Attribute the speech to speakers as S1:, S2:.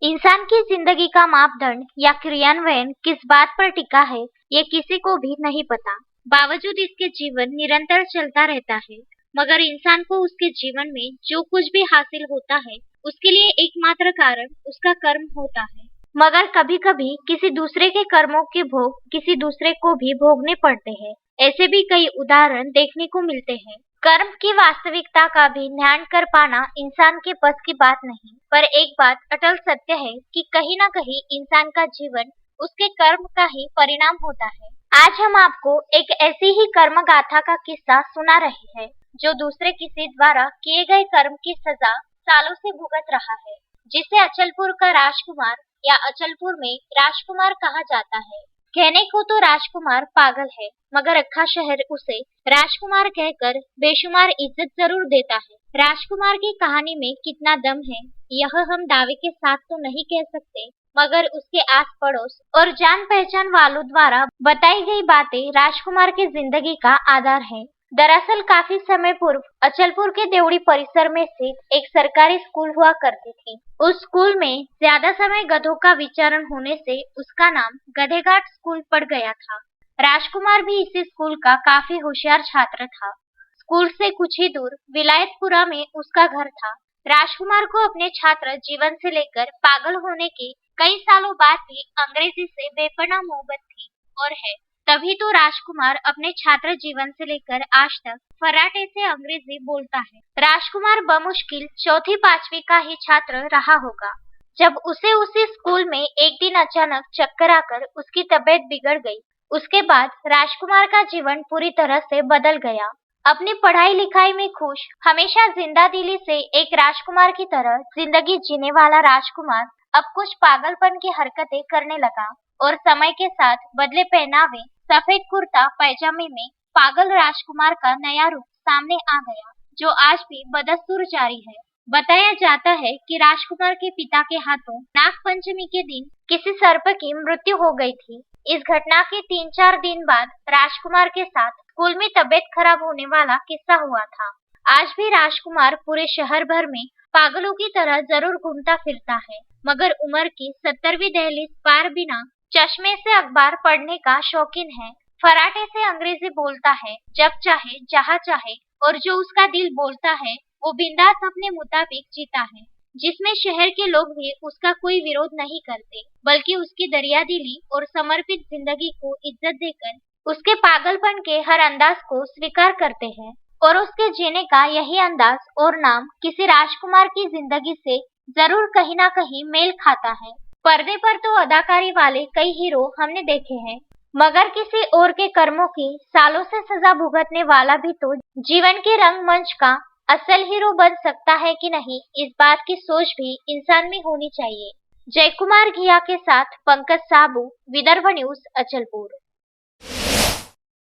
S1: इंसान की जिंदगी का मापदंड या क्रियान्वयन किस बात पर टिका है, ये किसी को भी नहीं पता। बावजूद इसके जीवन निरंतर चलता रहता है। मगर इंसान को उसके जीवन में जो कुछ भी हासिल होता है, उसके लिए एकमात्र कारण उसका कर्म होता है। मगर कभी-कभी किसी दूसरे के कर्मों के भोग किसी दूसरे को भी भोगने पड़ते हैं। ऐसे भी कई उदाहरण देखने को मिलते हैं। कर्म की वास्तविकता का भी ध्यान कर पाना इंसान के बस की बात नहीं, पर एक बात अटल सत्य है कि कहीं न कहीं इंसान का जीवन उसके कर्म का ही परिणाम होता है। आज हम आपको एक ऐसी ही कर्म गाथा का किस्सा सुना रहे हैं, जो दूसरे किसी द्वारा किए गए कर्म की सजा सालों से भुगत रहा है, जिसे अचलपुर का राजकुमार या अचलपुर में राजकुमार कहा जाता है। कहने को तो राजकुमार पागल है, मगर अक्खा शहर उसे राजकुमार कहकर बेशुमार इज्जत जरूर देता है। राजकुमार की कहानी में कितना दम है, यह हम दावे के साथ तो नहीं कह सकते, मगर उसके आस पड़ोस और जान पहचान वालों द्वारा बताई गई बातें राजकुमार की जिंदगी का आधार है। दरअसल काफी समय पूर्व अचलपुर के देवड़ी परिसर में स्थित एक सरकारी स्कूल हुआ करती थी। उस स्कूल में ज्यादा समय गधों का विचरण होने से उसका नाम गधेघाट स्कूल पड़ गया था। राजकुमार भी इसी स्कूल का काफी होशियार छात्र था। स्कूल से कुछ ही दूर विलायतपुरा में उसका घर था। राजकुमार को अपने छात्र जीवन से लेकर पागल होने के कई सालों बाद भी अंग्रेजी से बेपनाह मोहब्बत थी और है। तभी तो राजकुमार अपने छात्र जीवन से लेकर आज तक फर्राटे से अंग्रेजी बोलता है। राजकुमार बमुश्किल चौथी पांचवी का ही छात्र रहा होगा, जब उसे उसी स्कूल में एक दिन अचानक चक्कर आकर उसकी तबीयत बिगड़ गई। उसके बाद राजकुमार का जीवन पूरी तरह से बदल गया। अपनी पढ़ाई लिखाई में खुश, हमेशा जिंदा दिली से एक राजकुमार की तरह जिंदगी जीने वाला राजकुमार अब कुछ पागलपन की हरकतें करने लगा और समय के साथ बदले पहनावे, सफेद कुर्ता पैजामे में पागल राजकुमार का नया रूप सामने आ गया, जो आज भी बदस्तूर जारी है। बताया जाता है कि राजकुमार के पिता के हाथों नाग पंचमी के दिन किसी सर्प की मृत्यु हो गई थी। इस घटना के 3-4 दिन बाद राजकुमार के साथ स्कूल में तबीयत खराब होने वाला किस्सा हुआ था। आज भी राजकुमार पूरे शहर भर में पागलों की तरह जरूर घूमता फिरता है, मगर उम्र की 70वीं दहलीज पार बिना चश्मे से अखबार पढ़ने का शौकीन है। फर्राटे से अंग्रेजी बोलता है, जब चाहे जहाँ चाहे, और जो उसका दिल बोलता है वो बिंदास अपने मुताबिक जीता है, जिसमें शहर के लोग भी उसका कोई विरोध नहीं करते, बल्कि उसकी दरियादिली और समर्पित जिंदगी को इज्जत देकर उसके पागलपन के हर अंदाज को स्वीकार करते हैं। और उसके जीने का यही अंदाज और नाम किसी राजकुमार की जिंदगी से जरूर कहीं ना कहीं मेल खाता है। पर्दे पर तो अदाकारी वाले कई हीरो हमने देखे हैं, मगर किसी और के कर्मों की सालों से सजा भुगतने वाला भी तो जीवन के रंगमंच का असल हीरो बन सकता है कि नहीं, इस बात की सोच भी इंसान में होनी चाहिए। जयकुमार घिया के साथ पंकज साबू, विदर्भ न्यूज, अचलपुर।